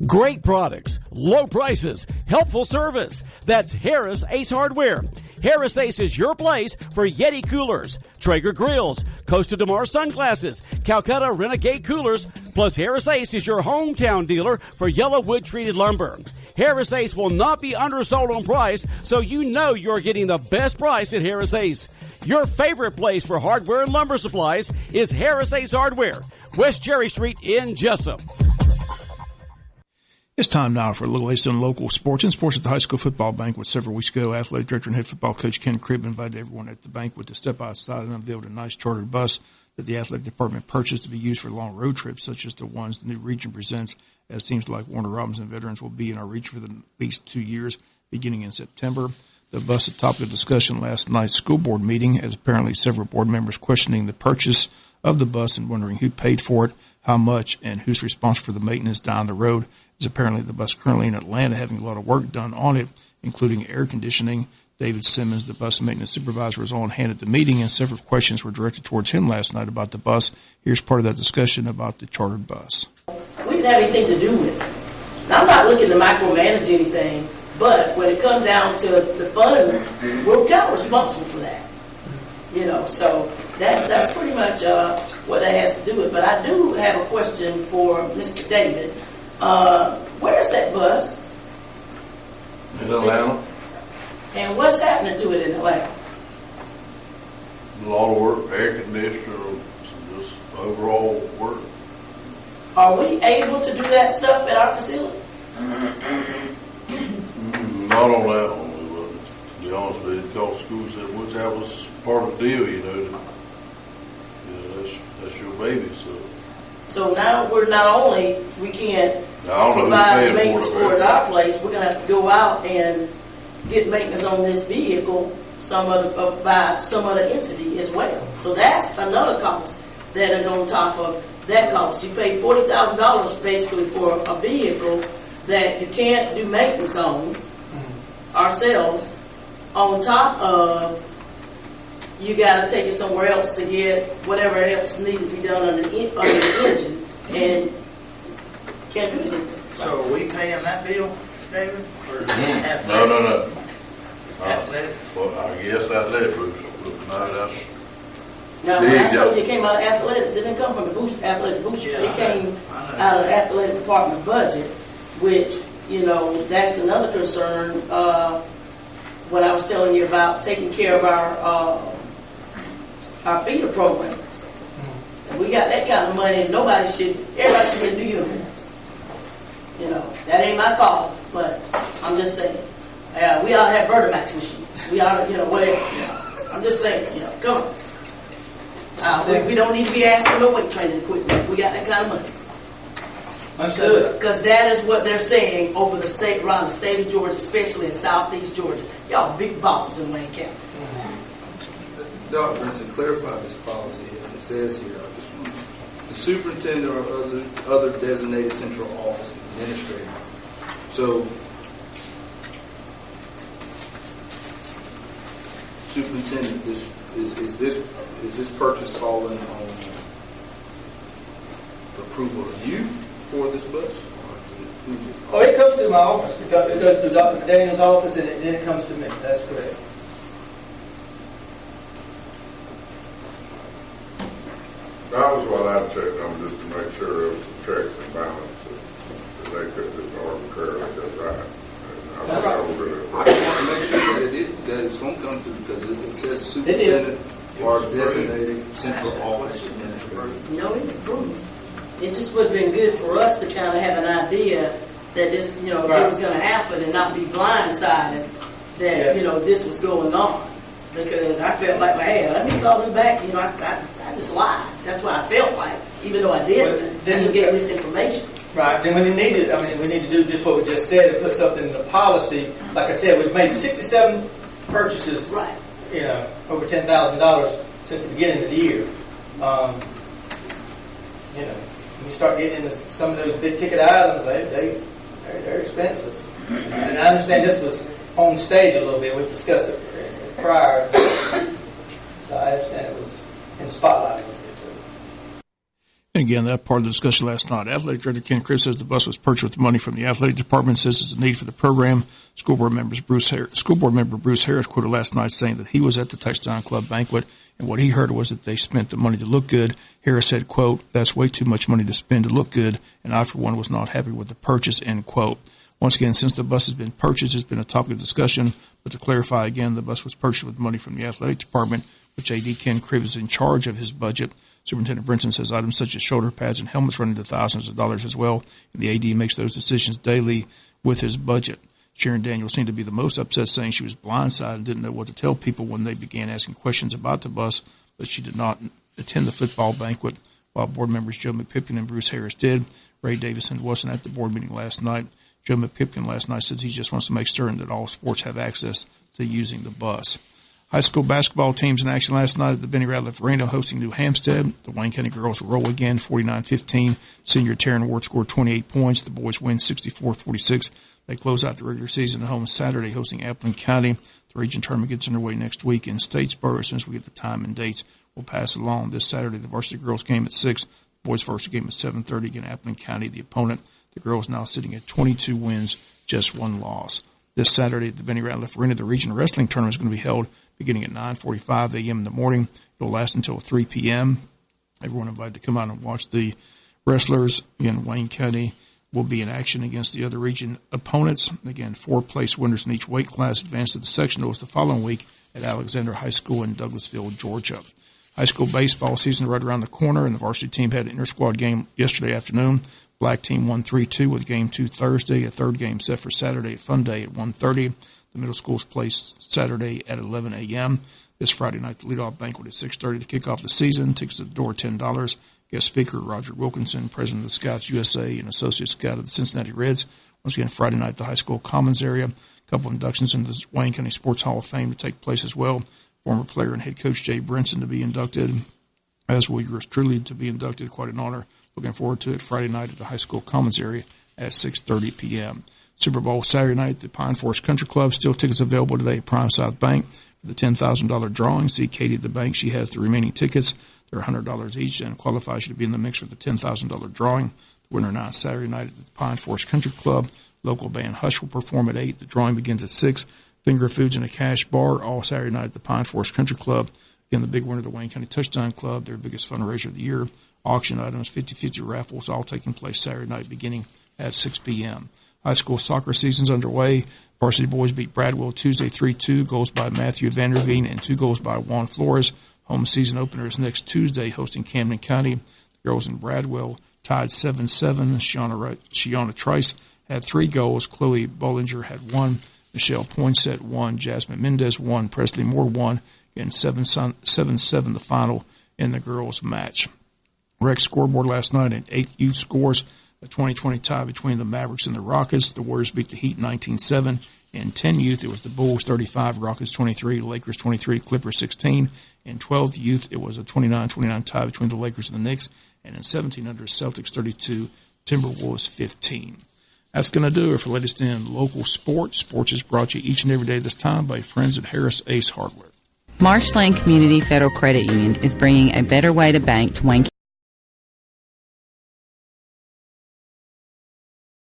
Great products, low prices, helpful service. That's Harris Ace Hardware. Harris Ace is your place for Yeti coolers, Traeger grills, Costa de Mar sunglasses, Calcutta Renegade coolers, plus Harris Ace is your hometown dealer for yellow wood treated lumber. Harris Ace will not be undersold on price, so you know you're getting the best price at Harris Ace. Your favorite place for hardware and lumber supplies is Harris Ace Hardware, West Cherry Street in Jesup. It's time now for a little latest on local sports. In sports at the high school football banquet several weeks ago, athletic director and head football coach Ken Cribb invited everyone at the banquet to step outside and unveiled a nice chartered bus that the athletic department purchased to be used for long road trips, such as the ones the new region presents, as teams like Warner Robinson veterans will be in our region for at least 2 years, beginning in September. The bus had topped the discussion last night's school board meeting, as apparently several board members questioning the purchase of the bus and wondering who paid for it, how much, and who's responsible for the maintenance down the road. Is apparently the bus currently in Atlanta having a lot of work done on it, including air conditioning. David Simmons, the bus maintenance supervisor, was on hand at the meeting, and several questions were directed towards him last night about the bus. Here's part of that discussion about the chartered bus. We didn't have anything to do with it. Now, I'm not looking to micromanage anything, but when it comes down to the funds, we're kind of responsible for that. So that's pretty much what that has to do with. But I do have a question for Mr. David. Where's that bus? In Atlanta. And what's happening to it in Atlanta? A lot of work, air conditioner, just overall work. Are we able to do that stuff at our facility? Not on that one, we wouldn't. To be honest with you, because school said, which that was part of the deal, that's your baby, So now we can't provide maintenance for it at our place. We're going to have to go out and get maintenance on this vehicle by some other entity as well. So that's another cost that is on top of that cost. You pay $40,000 basically for a vehicle that you can't do maintenance on ourselves, on top of you got to take it somewhere else to get whatever else needs to be done under the engine, and can't do anything. So are we paying that bill, David? Or No. Athletic? Well, I guess athletic, no, that's... Now, when I told you it came out of athletics, it didn't come from the athletic booster. Yeah, it came out of the athletic department budget, which, that's another concern. What I was telling you about taking care of our feeder programs. If we got that kind of money, everybody should do uniforms. That ain't my call, but I'm just saying. We ought to have Vertimax machines. We ought to, whatever. I'm just saying, come on. We don't need to be asking no weight training equipment. We got that kind of money. Because that is what they're saying over the state, around the state of Georgia, especially in southeast Georgia. Y'all big balls in Wayne County. Dr. Vincent, clarify this policy. It says here, the superintendent or other designated central office administrator. So, superintendent, is this purchase falling on approval of you for this bus? Oh, it comes through my office. It goes through Dr. McDaniel's office, and then it comes to me. That's correct. That was what I checked on, just to make sure there was some checks and balances that they could just arbitrarily go right. I just want to make sure that it's going to come through, because it says superintendent or designated central office administrator. It's approved. It just would have been good for us to kind of have an idea that this, it was going to happen, and not be blindsided that, this was going on. Because I felt like, hey, let me call them back. I just lied. That's what I felt like, even though I didn't. I just gave this information. Right. Then we need to do just what we just said and put something in the policy. Like I said, we've made 67 purchases. Right. Over $10,000 since the beginning of the year. When you start getting into some of those big ticket items, they're expensive. And I understand this was on stage a little bit. We discussed it prior. So I understand it was in spotlight a little bit too. Again, that part of the discussion last night. Athletic Director Ken Cribb says the bus was purchased with money from the athletic department, says it's a need for the program. School board member Bruce Harris quoted last night saying that he was at the Touchdown Club banquet, and what he heard was that they spent the money to look good. Harris said, quote, "That's way too much money to spend to look good, and I, for one, was not happy with the purchase," end quote. Once again, since the bus has been purchased, it's been a topic of discussion, but to clarify again, the bus was purchased with money from the athletic department, which AD Ken Cribb is in charge of his budget. Superintendent Brinson says items such as shoulder pads and helmets run into thousands of dollars as well, and the AD makes those decisions daily with his budget. Sharon Daniels seemed to be the most upset, saying she was blindsided and didn't know what to tell people when they began asking questions about the bus, but she did not attend the football banquet, while board members Joe McPipkin and Bruce Harris did. Ray Davison wasn't at the board meeting last night. Joe McPipkin last night said he just wants to make certain that all sports have access to using the bus. High school basketball teams in action last night at the Benny Radcliffe Arena hosting New Hampstead. The Wayne County girls roll again, 49-15. Senior Taryn Ward scored 28 points. The boys win 64-46. They close out the regular season at home Saturday hosting Appleton County. The region tournament gets underway next week in Statesboro. As soon as we get the time and dates, we'll pass along. This Saturday, the varsity girls game at 6. The boys varsity game at 7:30. Again, Appleton County, the opponent. The girls now sitting at 22 wins, just one loss. This Saturday at the Benny Radcliffe Arena, the regional wrestling tournament is going to be held beginning at 9:45 a.m. in the morning. It'll last until 3 p.m. Everyone invited to come out and watch the wrestlers. Again, Wayne County will be in action against the other region opponents. Again, 4 place winners in each weight class advance to the sectionals the following week at Alexander High School in Douglasville, Georgia. High school baseball season right around the corner, and the varsity team had an inter-squad game yesterday afternoon. Black team won 3-2 with game 2 Thursday. A third game set for Saturday at Fun Day at 1:30. The middle schools play Saturday at 11 a.m. This Friday night, the leadoff banquet at 6:30 to kick off the season. Tickets at the door, $10. Guest speaker, Roger Wilkinson, president of the Scouts USA and associate scout of the Cincinnati Reds. Once again, Friday night at the high school commons area. A couple of inductions into the Wayne County Sports Hall of Fame to take place as well. Former player and head coach Jay Brinson to be inducted, as will yours truly to be inducted. Quite an honor. Looking forward to it Friday night at the high school commons area at 6:30 p.m. Super Bowl Saturday night at the Pine Forest Country Club. Still tickets available today at Prime South Bank for the $10,000 drawing. See Katie at the bank. She has the remaining tickets. They're $100 each and qualifies you to be in the mix for the $10,000 drawing. The winner night Saturday night at the Pine Forest Country Club. Local band Hush will perform at 8. The drawing begins at 6. Finger Foods and a cash bar all Saturday night at the Pine Forest Country Club. Again, the big winner, the Wayne County Touchdown Club, their biggest fundraiser of the year. Auction items, 50-50 raffles, all taking place Saturday night beginning at 6 p.m. High school soccer season's underway. Varsity boys beat Bradwell Tuesday 3-2. Goals by Matthew Vanderveen and 2 goals by Juan Flores. Home season opener is next Tuesday hosting Camden County. The girls in Bradwell tied 7-7. Shiana Trice had 3 goals. Chloe Bollinger had 1. Michelle Poinsett 1. Jasmine Mendez 1. Presley Moore 1. And 7-7 the final in the girls' match. Rec scoreboard last night at 8 youth scores. A 2020 tie between the Mavericks and the Rockets. The Warriors beat the Heat 19-7. In 10 youth, it was the Bulls 35, Rockets 23, Lakers 23, Clippers 16. In 12 youth, it was a 29-29 tie between the Lakers and the Knicks. And in 17 under, Celtics 32, Timberwolves 15. That's going to do it for latest in local sports. Sports is brought to you each and every day this time by friends at Harris Ace Hardware. Marshland Community Federal Credit Union is bringing a better way to bank to Wayne